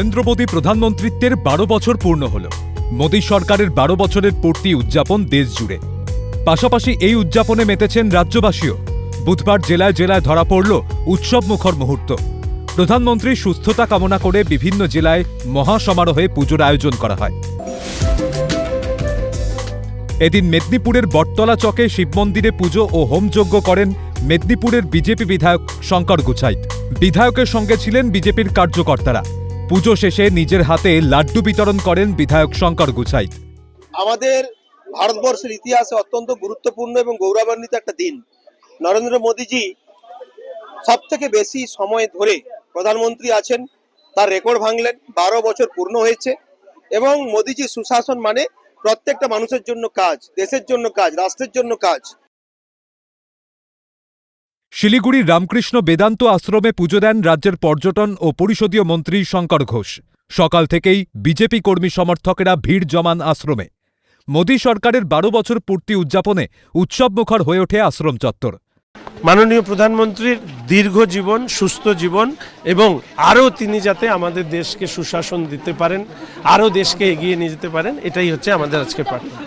নরেন্দ্র মোদী প্রধানমন্ত্রীত্বের 12 বছর পূর্ণ হল। মোদী সরকারের 12 বছরের পূর্তি উদযাপন দেশ জুড়ে। পাশাপাশি এই উদযাপনে মেতেছেন রাজ্যবাসীও। বুধবার জেলায় জেলায় ধরা পড়ল উৎসবমুখর মুহূর্ত। প্রধানমন্ত্রীর সুস্থতা কামনা করে বিভিন্ন জেলায় মহাসমারোহে পুজোর আয়োজন করা হয়। এদিন মেদিনীপুরের বটতলা চকে শিব মন্দিরে পুজো ও হোমযজ্ঞ করেন মেদিনীপুরের বিজেপি বিধায়ক শঙ্কর গুছাইত। বিধায়কের সঙ্গে ছিলেন বিজেপির কার্যকর্তারা। পুজো শেষে নিজের হাতে লাড্ডু বিতরণ করেন বিধায়ক শঙ্কর গুছাইত। আমাদের ভারতবর্ষের ইতিহাসে অত্যন্ত গুরুত্বপূর্ণ এবং গৌরবান্বিত একটা দিন। নরেন্দ্র মোদীজি সব থেকে বেশি সময় ধরে প্রধানমন্ত্রী আছেন, তার রেকর্ড ভাঙলেন। 12 বছর পূর্ণ হয়েছে এবং মোদীজি সুশাসন মানে প্রত্যেকটা মানুষের জন্য কাজ, দেশের জন্য কাজ, রাষ্ট্রের জন্য কাজ। শিলিগুড়ির রামকৃষ্ণ বেদান্ত আশ্রমে পুজো দেন রাজ্যের পর্যটন ও পরিষদীয় মন্ত্রী শঙ্কর ঘোষ। সকাল থেকেই বিজেপি কর্মী সমর্থকেরা ভিড় জমান আশ্রমে। মোদী সরকারের 12 বছর পূর্তি উদযাপনে উৎসবমুখর হয়ে ওঠে আশ্রম চত্বর। মাননীয় প্রধানমন্ত্রীর দীর্ঘ জীবন, সুস্থ জীবন এবং আরও তিনি যাতে আমাদের দেশকে সুশাসন দিতে পারেন, আরও দেশকে এগিয়ে নিয়ে যেতে পারেন, এটাই হচ্ছে আমাদের আজকে প্রার্থনা।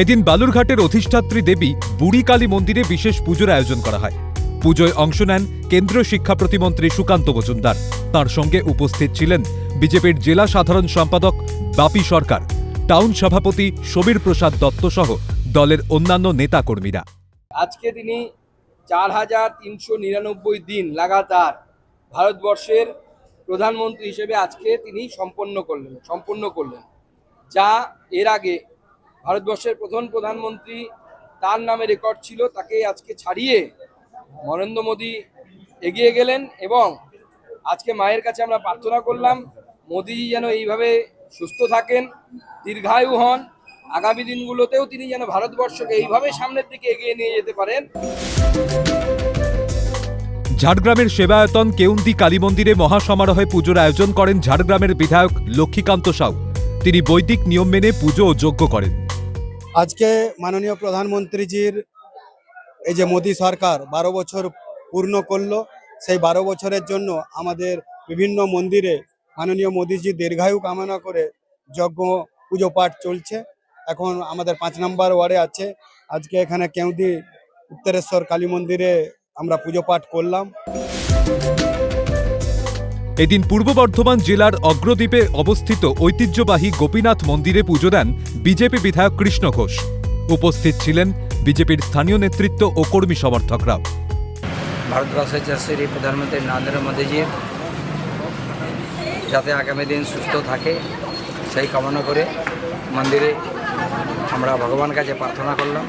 এদিন বালুরঘাটের অধিষ্ঠাত্রী দেবী বুড়ি কালী মন্দিরে বিশেষ পুজোর আয়োজন করা হয়। পুজোয় অংশ নেন কেন্দ্রীয় শিক্ষা প্রতিমন্ত্রী সুকান্ত মজুমদার। তাঁর সঙ্গে উপস্থিত ছিলেন বিজেপির জেলা সাধারণ সম্পাদক বাপি সরকার, টাউন সভাপতি সমীর প্রসাদ দত্ত সহ দলের অন্যান্য নেতাকর্মীরা। আজকে তিনি 4399 দিন লাগাতার ভারতবর্ষের প্রধানমন্ত্রী হিসেবে আজকে তিনি সম্পন্ন করলেন, যা এর আগে ভারতবর্ষের প্রথম প্রধানমন্ত্রী তার নামে রেকর্ড ছিল, তাকে আজকে ছাড়িয়ে নরেন্দ্র মোদী এগিয়ে গেলেন। এবং আজকে মায়ের কাছে আমরা প্রার্থনা করলাম মোদীজি যেন এইভাবে সুস্থ থাকেন, দীর্ঘায়ু হন, আগামী দিনগুলোতেও তিনি যেন ভারতবর্ষকে এইভাবে সামনের দিকে এগিয়ে নিয়ে যেতে পারেন। ঝাড়গ্রামের সেবায়তন কেউন্দি কালী মন্দিরে মহাসমারোহে পুজোর আয়োজন করেন ঝাড়গ্রামের বিধায়ক লক্ষ্মীকান্ত সাউ। তিনি বৈদিক নিয়ম মেনে পুজো ও যজ্ঞ করেন। আজকে মাননীয় প্রধানমন্ত্রীজির এই যে মোদী সরকার 12 বছর পূর্ণ করলো, সেই 12 বছরের জন্য আমাদের বিভিন্ন মন্দিরে মাননীয় মোদীজি দীর্ঘায়ু কামনা করে যজ্ঞ পুজো পাঠ চলছে। এখন আমাদের 5 নম্বর ওয়ার্ডে আছে। আজকে এখানে কেউদি উত্তরেশ্বর কালী মন্দিরে আমরা পুজো পাঠ করলাম। এদিন পূর্ব বর্ধমান জেলার অগ্রদ্বীপে অবস্থিত ঐতিহ্যবাহী গোপীনাথ মন্দিরে পুজো দেন বিজেপি বিধায়ক কৃষ্ণ ঘোষ। উপস্থিত ছিলেন বিজেপির স্থানীয় নেতৃত্ব ও কর্মী সমর্থকরাও। ভারতবর্ষের যশস্বী প্রধানমন্ত্রী নরেন্দ্র মোদীজির যাতে আগামী দিন সুস্থ থাকে সেই কামনা করে মন্দিরে আমরা ভগবানের কাছে প্রার্থনা করলাম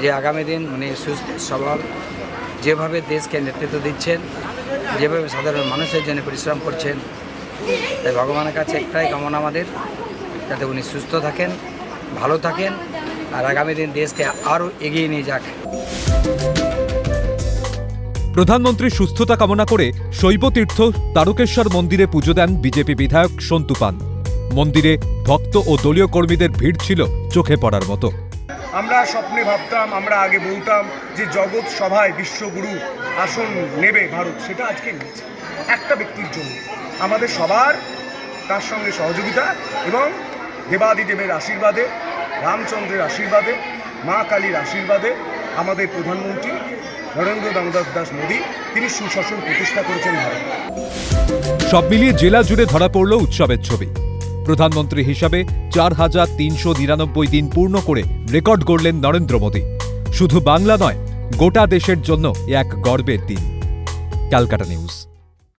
যে আগামী দিন উনি সুস্থ সবল যেভাবে দেশকে নেতৃত্ব দিচ্ছেন, যেভাবে সাধারণ মানুষের জন্য পরিশ্রম করছেন, তাই ভগবানের কাছে একটাই কামনা আমাদের যাতে উনি সুস্থ থাকেন, ভালো থাকেন আর আগামী দিন দেশকে আরও এগিয়ে নিয়ে যাক। প্রধানমন্ত্রীর সুস্থতা কামনা করে শৈবতীর্থ তারকেশ্বর মন্দিরে পুজো দেন বিজেপি বিধায়ক সন্তু পান। মন্দিরে ভক্ত ও দলীয় কর্মীদের ভিড় ছিল চোখে পড়ার মতো। আমরা স্বপ্নে ভাবতাম, আমরা আগে বলতাম যে জগৎ সভায় বিশ্বগুরু আসন নেবে ভারত, সেটা আজকে নিয়েছে একটা ব্যক্তির জন্য। আমাদের সবার তার সঙ্গে সহযোগিতা এবং দেবাদিদেবের আশীর্বাদে, রামচন্দ্রের আশীর্বাদে, মা কালীর আশীর্বাদে আমাদের প্রধানমন্ত্রী নরেন্দ্র দামোদর দাস মোদী তিনি সুশাসন প্রতিষ্ঠা করেছেন ভারত। সব মিলিয়ে জেলা জুড়ে ধরা পড়ল উৎসবের ছবি। প্রধানমন্ত্রী হিসাবে 4399 দিন পূর্ণ করে রেকর্ড গড়লেন নরেন্দ্র মোদী। শুধু বাংলা নয়, গোটা দেশের জন্য এক গর্বের দিন। ক্যালকাটা নিউজ।